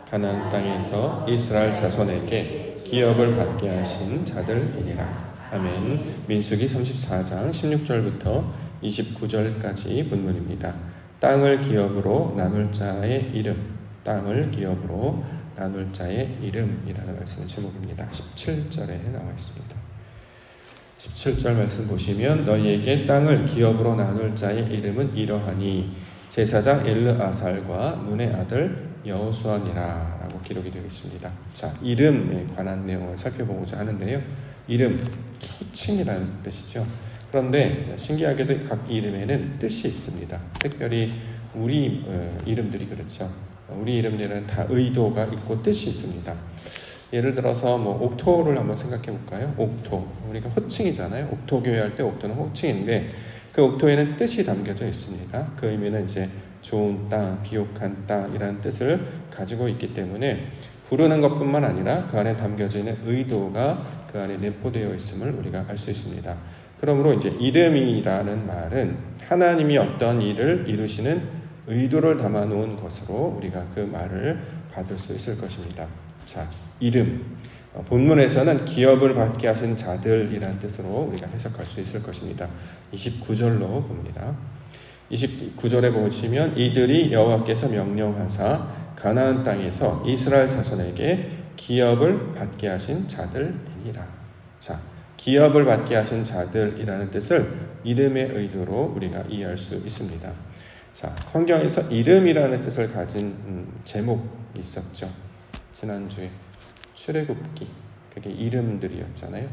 가나안 땅에서 이스라엘 자손에게 기업을 받게 하신 자들이니라. 아멘. 민수기 34장 16절부터 29절까지 본문입니다. 땅을 기업으로 나눌 자의 이름, 땅을 기업으로 나눌 자의 이름이라는 말씀의 제목입니다. 17절에 나와 있습니다. 17절 말씀 보시면 너희에게 땅을 기업으로 나눌 자의 이름은 이러하니 제사장 엘르아살과 눈의 아들 여호수아니라 라고 기록이 되어 있습니다. 자, 이름에 관한 내용을 살펴보고자 하는데요. 이름, 호칭이라는 뜻이죠. 그런데 신기하게도 각 이름에는 뜻이 있습니다. 특별히 우리 이름들이 그렇죠. 우리 이름들은 다 의도가 있고 뜻이 있습니다. 예를 들어서 옥토를 한번 생각해 볼까요? 옥토, 우리가 호칭이잖아요. 옥토교회 할 때 옥토는 호칭인데 그 옥토에는 뜻이 담겨져 있습니다. 그 의미는 이제 좋은 땅, 비옥한 땅이라는 뜻을 가지고 있기 때문에 부르는 것뿐만 아니라 그 안에 담겨져 있는 의도가 그 안에 내포되어 있음을 우리가 알 수 있습니다. 그러므로 이제 이름이라는 말은 하나님이 어떤 일을 이루시는 의도를 담아 놓은 것으로 우리가 그 말을 받을 수 있을 것입니다. 자, 이름. 본문에서는 기업을 받게 하신 자들이라는 뜻으로 우리가 해석할 수 있을 것입니다. 29절로 봅니다. 29절에 보시면 이들이 여호와께서 명령하사 가나안 땅에서 이스라엘 자손에게 기업을 받게 하신 자들이니라. 자, 기업을 받게 하신 자들이라는 뜻을 이름의 의도로 우리가 이해할 수 있습니다. 자, 성경에서 이름이라는 뜻을 가진 제목이 있었죠. 지난주에 출애굽기, 그게 이름들이었잖아요.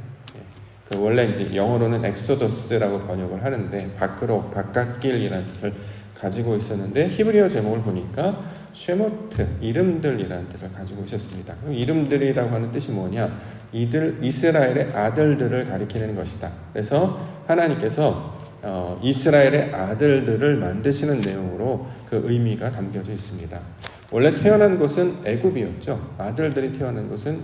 그 원래 이제 영어로는 엑소더스라고 번역을 하는데 밖으로 바깥길이라는 뜻을 가지고 있었는데 히브리어 제목을 보니까 쉐모트, 이름들이라는 뜻을 가지고 있었습니다. 그럼 이름들이라고 하는 뜻이 뭐냐? 이들 이스라엘의 아들들을 가리키는 것이다. 그래서 하나님께서 이스라엘의 아들들을 만드시는 내용으로 그 의미가 담겨져 있습니다. 원래 태어난 곳은 애굽이었죠. 아들들이 태어난 곳은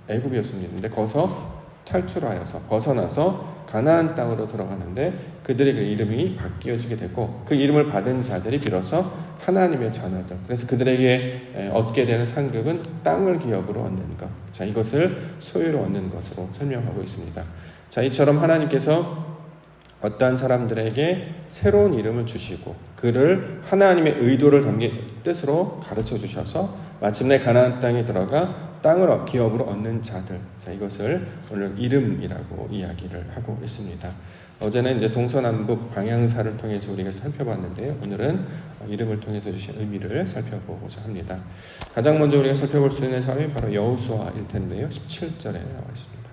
애굽이었습니다. 근데 거기서 탈출하여서 벗어나서 가나안 땅으로 들어가는데 그들의 그 이름이 바뀌어지게 되고 그 이름을 받은 자들이 비로소 하나님의 자녀들. 그래서 그들에게 얻게 되는 상급은 땅을 기업으로 얻는 것. 자, 이것을 소유로 얻는 것으로 설명하고 있습니다. 자, 이처럼 하나님께서 어떠한 사람들에게 새로운 이름을 주시고 그를 하나님의 의도를 담긴 뜻으로 가르쳐 주셔서 마침내 가나안 땅에 들어가 땅을 기업으로 얻는 자들. 자, 이것을 오늘 이름이라고 이야기를 하고 있습니다. 어제는 이제 동서남북 방향사를 통해서 우리가 살펴봤는데요. 오늘은 이름을 통해서 주신 의미를 살펴보고자 합니다. 가장 먼저 우리가 살펴볼 수 있는 사람이 바로 여호수아일 텐데요. 17절에 나와 있습니다.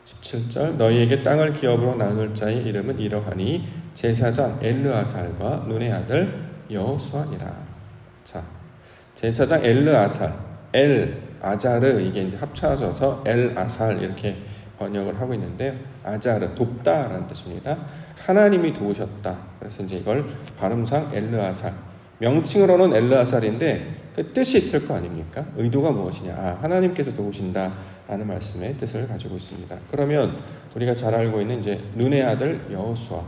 17절 너희에게 땅을 기업으로 나눌 자의 이름은 이러하니 제사장 엘르아살과 눈의 아들 여호수아니라. 자, 제사장 엘르아살, 아자르 이게 이제 합쳐져서 엘아살 이렇게 번역을 하고 있는데요. 아자르 돕다라는 뜻입니다. 하나님이 도우셨다. 그래서 이제 이걸 발음상 엘르아살, 명칭으로는 엘르아살인데 그 뜻이 있을 거 아닙니까? 의도가 무엇이냐? 하나님께서 도우신다 라는 말씀의 뜻을 가지고 있습니다. 그러면 우리가 잘 알고 있는 이제 눈의 아들 여호수아,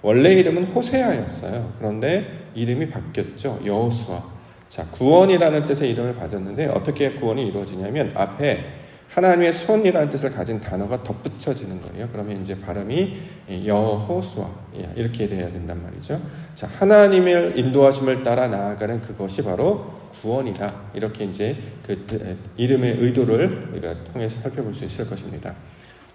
원래 이름은 호세아였어요. 그런데 이름이 바뀌었죠. 여호수아. 자, 구원이라는 뜻의 이름을 가졌는데 어떻게 구원이 이루어지냐면 앞에 하나님의 손이라는 뜻을 가진 단어가 덧붙여지는 거예요. 그러면 이제 발음이 여호수아 이렇게 돼야 된단 말이죠. 자, 하나님의 인도하심을 따라 나아가는 그것이 바로 구원이다. 이렇게 이제 그 이름의 의도를 우리가 통해서 살펴볼 수 있을 것입니다.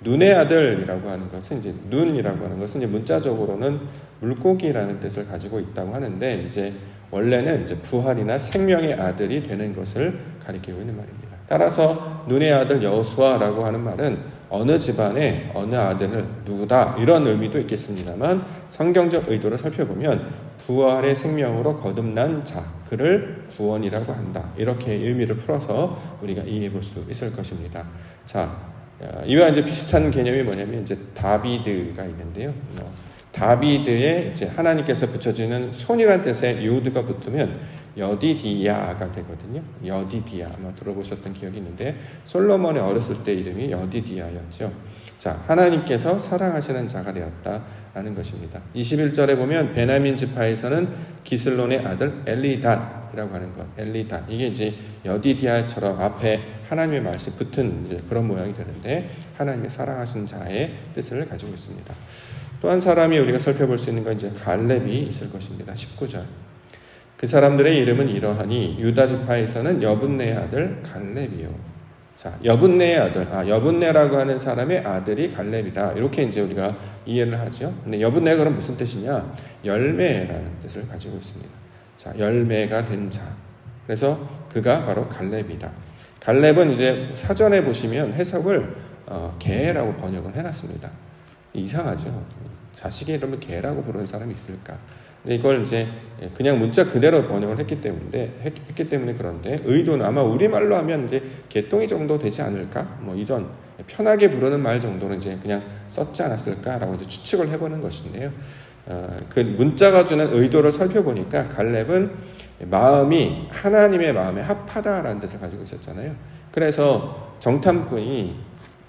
눈의 아들이라고 하는 것은 이제 눈이라고 하는 것은 이제 문자적으로는 물고기라는 뜻을 가지고 있다고 하는데 이제 원래는 이제 부활이나 생명의 아들이 되는 것을 가리키고 있는 말입니다. 따라서 눈의 아들 여호수아라고 하는 말은 어느 집안의 어느 아들을 누구다 이런 의미도 있겠습니다만 성경적 의도를 살펴보면 부활의 생명으로 거듭난 자, 그를 구원이라고 한다. 이렇게 의미를 풀어서 우리가 이해해 볼 수 있을 것입니다. 자, 이와 이제 비슷한 개념이 뭐냐면 이제 다비드가 있는데요. 다비드에 이제 하나님께서 붙여주는 손이란 뜻의 요드가 붙으면 여디디야가 되거든요. 여디디야 아마 들어보셨던 기억이 있는데 솔로몬의 어렸을 때 이름이 여디디야였죠. 자, 하나님께서 사랑하시는 자가 되었다라는 것입니다. 21절에 보면 베냐민 지파에서는 기슬론의 아들 엘리닷이라고 하는 것, 엘리닷, 이게 이제 여디디아처럼 앞에 하나님의 말씀이 붙은 이제 그런 모양이 되는데 하나님의 사랑하시는 자의 뜻을 가지고 있습니다. 또 한 사람이 우리가 살펴볼 수 있는 건 이제 갈렙이 있을 것입니다. 19절. 그 사람들의 이름은 이러하니 유다 지파에서는 여분네의 아들 갈렙이요. 자, 여분네의 아들, 여분네라고 하는 사람의 아들이 갈렙이다. 이렇게 이제 우리가 이해를 하죠. 근데 여분네가 그럼 무슨 뜻이냐? 열매라는 뜻을 가지고 있습니다. 자, 열매가 된 자. 그래서 그가 바로 갈렙이다. 갈렙은 이제 사전에 보시면 해석을 개라고 번역을 해놨습니다. 이상하죠. 자식의 이름을 개라고 부르는 사람이 있을까? 근데 이걸 이제 그냥 문자 그대로 번역을 했기 때문에 그런데 의도는 아마 우리말로 하면 이제 개똥이 정도 되지 않을까? 뭐 이런 편하게 부르는 말 정도는 이제 그냥 썼지 않았을까라고 이제 추측을 해보는 것인데요. 그 문자가 주는 의도를 살펴보니까 갈렙은 마음이 하나님의 마음에 합하다라는 뜻을 가지고 있었잖아요. 그래서 정탐꾼이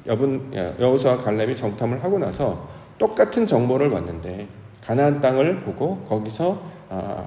여호수아와 갈렙이 정탐을 하고 나서 똑같은 정보를 봤는데 가나안 땅을 보고 거기서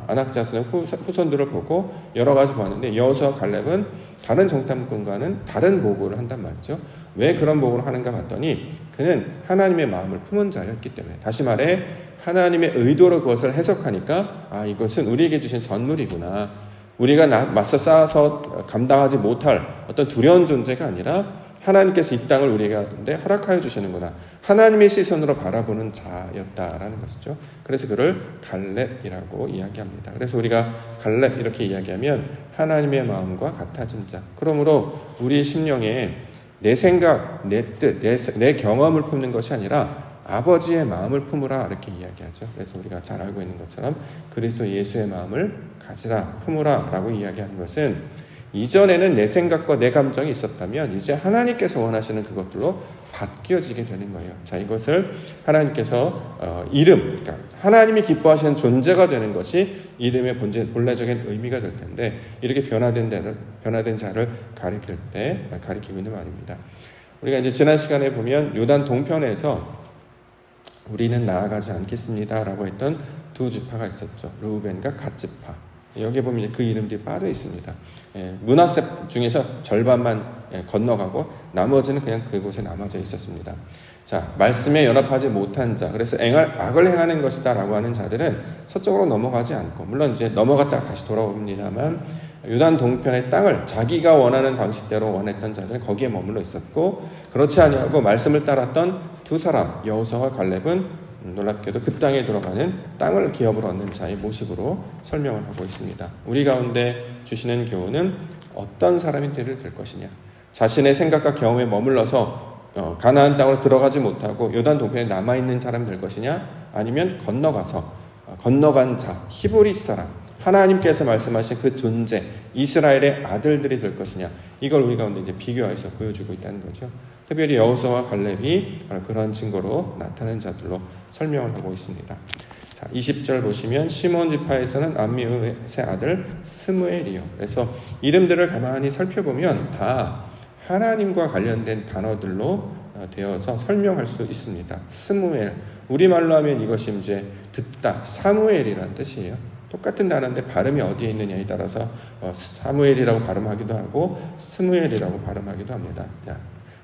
아낙 자손의 후손들을 보고 여러 가지 봤는데 여호수아와 갈렙은 다른 정탐꾼과는 다른 보고를 한단 말이죠. 왜 그런 보고를 하는가 봤더니 그는 하나님의 마음을 품은 자였기 때문에, 다시 말해 하나님의 의도로 그것을 해석하니까 이것은 우리에게 주신 선물이구나. 우리가 맞서 싸워서 감당하지 못할 어떤 두려운 존재가 아니라 하나님께서 이 땅을 우리에게 허락하여 주시는구나. 하나님의 시선으로 바라보는 자였다라는 것이죠. 그래서 그를 갈렙이라고 이야기합니다. 그래서 우리가 갈렙 이렇게 이야기하면 하나님의 마음과 같아진 자. 그러므로 우리 심령에 내 생각, 내 뜻, 내 경험을 품는 것이 아니라 아버지의 마음을 품으라 이렇게 이야기하죠. 그래서 우리가 잘 알고 있는 것처럼 그리스도 예수의 마음을 가지라, 품으라 라고 이야기하는 것은 이전에는 내 생각과 내 감정이 있었다면 이제 하나님께서 원하시는 그것들로 바뀌어지게 되는 거예요. 자, 이것을 하나님께서 그러니까 하나님이 기뻐하시는 존재가 되는 것이 이름의 본래적인 의미가 될 텐데 이렇게 변화된 자를 가리키고 있는 말입니다. 우리가 이제 지난 시간에 보면 요단 동편에서 우리는 나아가지 않겠습니다라고 했던 두 지파가 있었죠. 르우벤과 갓 지파. 여기에 보면 그 이름들이 빠져 있습니다. 므낫세 중에서 절반만 건너가고 나머지는 그냥 그곳에 남아져 있었습니다. 자, 말씀에 연합하지 못한 자, 그래서 악을 행하는 것이다 라고 하는 자들은 서쪽으로 넘어가지 않고, 물론 이제 넘어갔다가 다시 돌아옵니다만 요단 동편의 땅을 자기가 원하는 방식대로 원했던 자들은 거기에 머물러 있었고, 그렇지 아니하고 말씀을 따랐던 두 사람 여호수아와 갈렙은 놀랍게도 그 땅에 들어가는 땅을 기업으로 얻는 자의 모습으로 설명을 하고 있습니다. 우리 가운데 주시는 교훈은 어떤 사람이 될 것이냐, 자신의 생각과 경험에 머물러서 가나안 땅으로 들어가지 못하고 요단 동편에 남아있는 사람이 될 것이냐, 아니면 건너간 자, 히브리 사람, 하나님께서 말씀하신 그 존재, 이스라엘의 아들들이 될 것이냐, 이걸 우리 가운데 이제 비교해서 보여주고 있다는 거죠. 특별히 여호수아와 갈렙이 그런 증거로 나타난 자들로 설명을 하고 있습니다. 자, 20절 보시면 시몬 지파에서는 암미우의 아들 스무엘이요. 그래서 이름들을 가만히 살펴보면 다 하나님과 관련된 단어들로 되어서 설명할 수 있습니다. 스무엘, 우리말로 하면 이것이 이제 듣다, 사무엘이라는 뜻이에요. 똑같은 단어인데 발음이 어디에 있느냐에 따라서 사무엘이라고 발음하기도 하고 스무엘이라고 발음하기도 합니다.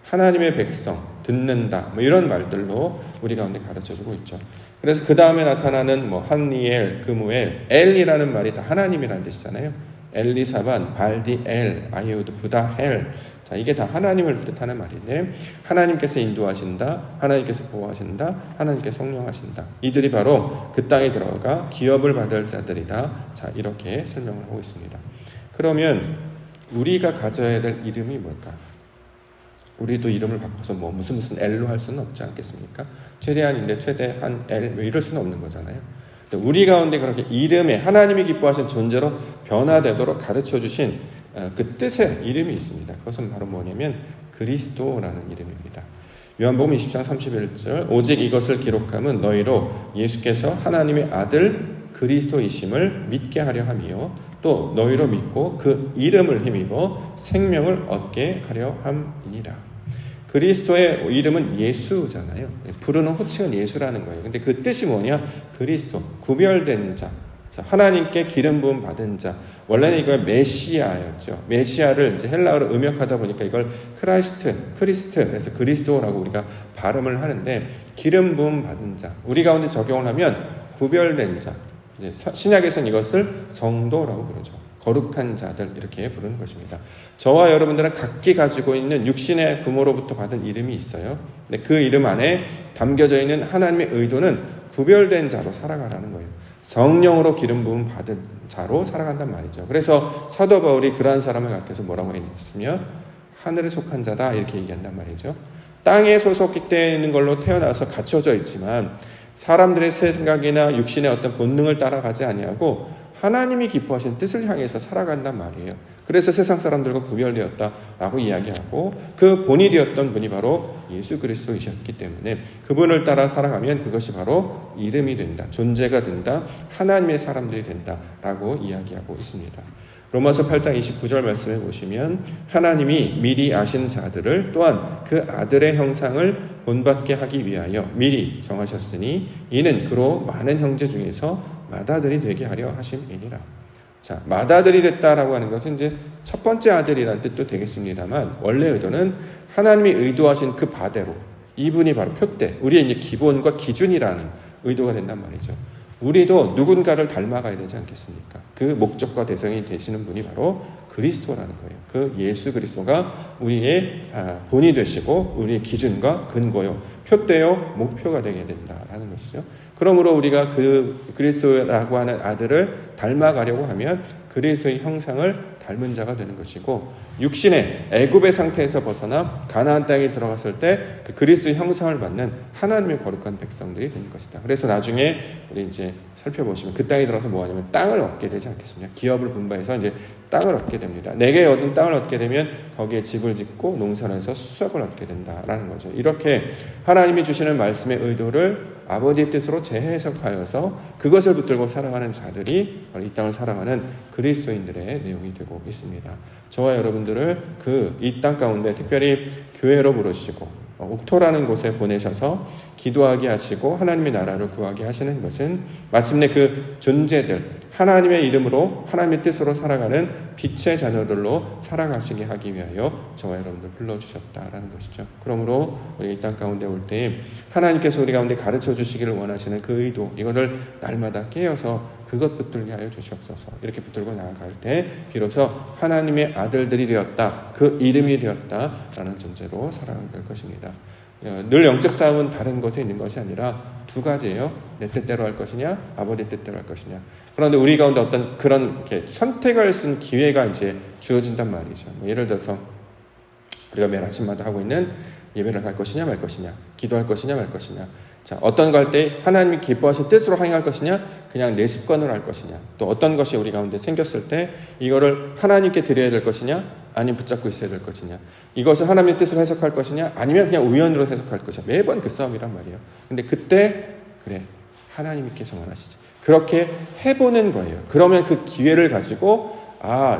하나님의 백성, 듣는다, 뭐 이런 말들로 우리 가운데 가르쳐주고 있죠. 그래서 그 다음에 나타나는 한니엘, 그무엘, 엘이라는 말이 다 하나님이라는 뜻이잖아요. 엘리사반, 발디엘, 아이우드, 부다헬. 자, 이게 다 하나님을 뜻하는 말인데, 하나님께서 인도하신다, 하나님께서 보호하신다, 하나님께서 성령하신다. 이들이 바로 그 땅에 들어가 기업을 받을 자들이다. 자, 이렇게 설명을 하고 있습니다. 그러면 우리가 가져야 될 이름이 뭘까? 우리도 이름을 바꿔서 무슨 L로 할 수는 없지 않겠습니까? 최대한인데 최대한 L, 이럴 수는 없는 거잖아요. 우리 가운데 그렇게 이름에 하나님이 기뻐하신 존재로 변화되도록 가르쳐 주신 그 뜻의 이름이 있습니다. 그것은 바로 뭐냐면 그리스도라는 이름입니다. 요한복음 20장 31절, 오직 이것을 기록함은 너희로 예수께서 하나님의 아들 그리스도이심을 믿게 하려 함이요, 또 너희로 믿고 그 이름을 힘입어 생명을 얻게 하려 함이니라. 그리스도의 이름은 예수잖아요. 부르는 호칭은 예수라는 거예요. 근데 그 뜻이 뭐냐? 그리스도, 구별된 자, 하나님께 기름 부음 받은 자. 원래는 이거 메시아였죠. 메시아를 이제 헬라어로 음역하다 보니까 이걸 크리스트, 그래서 그리스도라고 우리가 발음을 하는데, 기름 부음 받은 자. 우리 가운데 적용을 하면 구별된 자. 신약에서는 이것을 성도라고 부르죠. 거룩한 자들 이렇게 부르는 것입니다. 저와 여러분들은 각기 가지고 있는 육신의 부모로부터 받은 이름이 있어요. 근데 그 이름 안에 담겨져 있는 하나님의 의도는 구별된 자로 살아가라는 거예요. 성령으로 기름 부음 받은 자로 살아간단 말이죠. 그래서 사도 바울이 그러한 사람을 가르쳐서 뭐라고 했냐면 하늘에 속한 자다 이렇게 얘기한단 말이죠. 땅에 소속되어 있는 걸로 태어나서 갖춰져 있지만 사람들의 생각이나 육신의 어떤 본능을 따라가지 아니하고 하나님이 기뻐하신 뜻을 향해서 살아간단 말이에요. 그래서 세상 사람들과 구별되었다라고 이야기하고 그 본이 되었던 분이 바로 예수 그리스도이셨기 때문에 그분을 따라 살아가면 그것이 바로 이름이 된다, 존재가 된다, 하나님의 사람들이 된다라고 이야기하고 있습니다. 로마서 8장 29절 말씀에 보시면 하나님이 미리 아신 자들을 또한 그 아들의 형상을 본받게 하기 위하여 미리 정하셨으니 이는 그로 많은 형제 중에서 맏아들이 되게 하려 하심이니라. 자, 맏아들이 됐다라고 하는 것은 이제 첫 번째 아들이라는 뜻도 되겠습니다만 원래 의도는 하나님이 의도하신 그 바대로 이분이 바로 표대, 우리의 이제 기본과 기준이라는 의도가 된단 말이죠. 우리도 누군가를 닮아가야 되지 않겠습니까? 그 목적과 대상이 되시는 분이 바로 그리스도라는 거예요. 그 예수 그리스도가 우리의 본이 되시고 우리의 기준과 근거요, 표대요, 목표가 되게 된다라는 것이죠. 그러므로 우리가 그 그리스도라고 하는 아들을 닮아가려고 하면 그리스도의 형상을 닮은 자가 되는 것이고, 육신의 애굽의 상태에서 벗어나 가나안 땅에 들어갔을 때 그 그리스도의 형상을 받는 하나님의 거룩한 백성들이 되는 것이다. 그래서 나중에 우리 이제 살펴보시면 그 땅에 들어서 뭐 하냐면 땅을 얻게 되지 않겠습니까? 기업을 분배해서 이제 땅을 얻게 됩니다. 내게 얻은 땅을 얻게 되면 거기에 집을 짓고 농사를 해서 수확을 얻게 된다라는 거죠. 이렇게 하나님이 주시는 말씀의 의도를 아버지의 뜻으로 재해석하여서 그것을 붙들고 살아가는 자들이 이 땅을 살아가는 그리스도인들의 내용이 되고 있습니다. 저와 여러분들을 이 땅 가운데 특별히 교회로 부르시고 옥토라는 곳에 보내셔서 기도하게 하시고 하나님의 나라를 구하게 하시는 것은 마침내 그 존재들, 하나님의 이름으로 하나님의 뜻으로 살아가는 빛의 자녀들로 살아가시게 하기 위하여 저와 여러분들 불러주셨다라는 것이죠. 그러므로 우리 이 땅 가운데 올 때 하나님께서 우리 가운데 가르쳐 주시기를 원하시는 그 의도, 이거를 날마다 깨어서 그것 붙들게 하여 주시옵소서. 이렇게 붙들고 나아갈 때 비로소 하나님의 아들들이 되었다, 그 이름이 되었다라는 존재로 살아가게 될 것입니다. 늘 영적 싸움은 다른 것에 있는 것이 아니라 두 가지예요. 내 뜻대로 할 것이냐, 아버지 뜻대로 할 것이냐. 그런데 우리 가운데 어떤 그런 이렇게 선택할 수 있는 기회가 이제 주어진단 말이죠. 예를 들어서 우리가 매일 아침마다 하고 있는 예배를 갈 것이냐 말 것이냐, 기도할 것이냐 말 것이냐. 자, 어떤 거 할 때 하나님이 기뻐하신 뜻으로 행할 것이냐, 그냥 내 습관으로 할 것이냐. 또 어떤 것이 우리 가운데 생겼을 때 이거를 하나님께 드려야 될 것이냐, 아니면 붙잡고 있어야 될 것이냐. 이것을 하나님의 뜻으로 해석할 것이냐, 아니면 그냥 우연으로 해석할 것이냐. 매번 그 싸움이란 말이에요. 근데 그때 그래, 하나님께서 원하시지. 그렇게 해보는 거예요. 그러면 그 기회를 가지고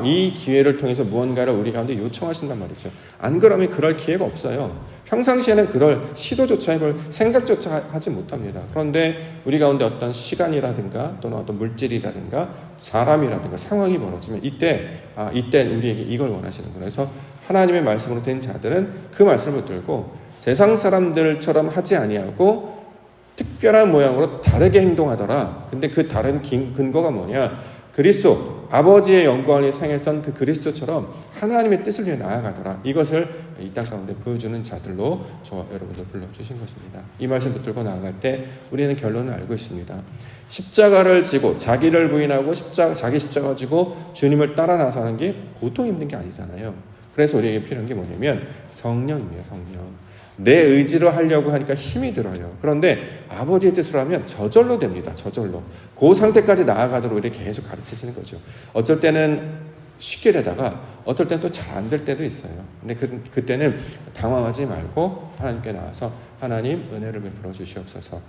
이 기회를 통해서 무언가를 우리 가운데 요청하신단 말이죠. 안 그러면 그럴 기회가 없어요. 평상시에는 그럴 시도조차 해볼 생각조차 하지 못합니다. 그런데 우리 가운데 어떤 시간이라든가 또는 어떤 물질이라든가 사람이라든가 상황이 벌어지면 이때 우리에게 이걸 원하시는구나. 그래서 하나님의 말씀으로 된 자들은 그 말씀을 붙들고 세상 사람들처럼 하지 아니하고 특별한 모양으로 다르게 행동하더라. 근데 그 다른 근거가 뭐냐? 그리스도, 아버지의 영광을 향해선 그 그리스도처럼 하나님의 뜻을 위해 나아가더라. 이것을 이 땅 가운데 보여주는 자들로 저와 여러분들 불러주신 것입니다. 이 말씀 붙들고 나아갈 때 우리는 결론을 알고 있습니다. 십자가를 지고 자기를 부인하고 자기 십자가 지고 주님을 따라 나서는 게 보통 힘든 게 아니잖아요. 그래서 우리에게 필요한 게 뭐냐면 성령입니다. 성령. 내 의지로 하려고 하니까 힘이 들어요. 그런데 아버지의 뜻으로 하면 저절로 됩니다. 저절로. 그 상태까지 나아가도록 우리에게 계속 가르치시는 거죠. 어쩔 때는 쉽게 되다가 어떨 때는 또 잘 안 될 때도 있어요. 근데 그때는 당황하지 말고 하나님께 나와서 하나님 은혜를 베풀어 주시옵소서.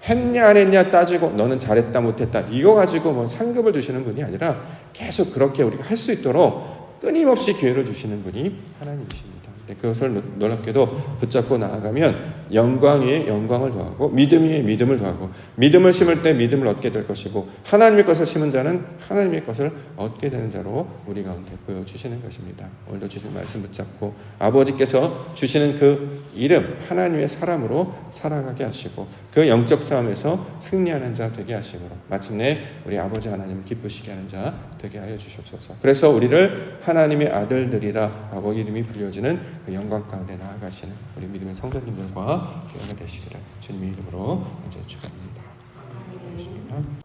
했냐 안 했냐 따지고 너는 잘했다 못했다 이거 가지고 뭐 상급을 주시는 분이 아니라 계속 그렇게 우리가 할 수 있도록 끊임없이 기회를 주시는 분이 하나님이십니다. 그것을 놀랍게도 붙잡고 나아가면 영광 위에 영광을 더하고 믿음 위에 믿음을 더하고 믿음을 심을 때 믿음을 얻게 될 것이고 하나님의 것을 심은 자는 하나님의 것을 얻게 되는 자로 우리 가운데 보여주시는 것입니다. 오늘도 주신 말씀 붙잡고 아버지께서 주시는 그 이름 하나님의 사람으로 살아가게 하시고 그 영적 싸움에서 승리하는 자 되게 하시므로 마침내 우리 아버지 하나님을 기쁘시게 하는 자 되게 하여 주시옵소서. 그래서 우리를 하나님의 아들들이라 하고 이름이 불려지는 그 영광 가운데 나아가시는 우리 믿음의 성도님들과 교회가 되시기를 주님의 이름으로 먼저 축원합니다.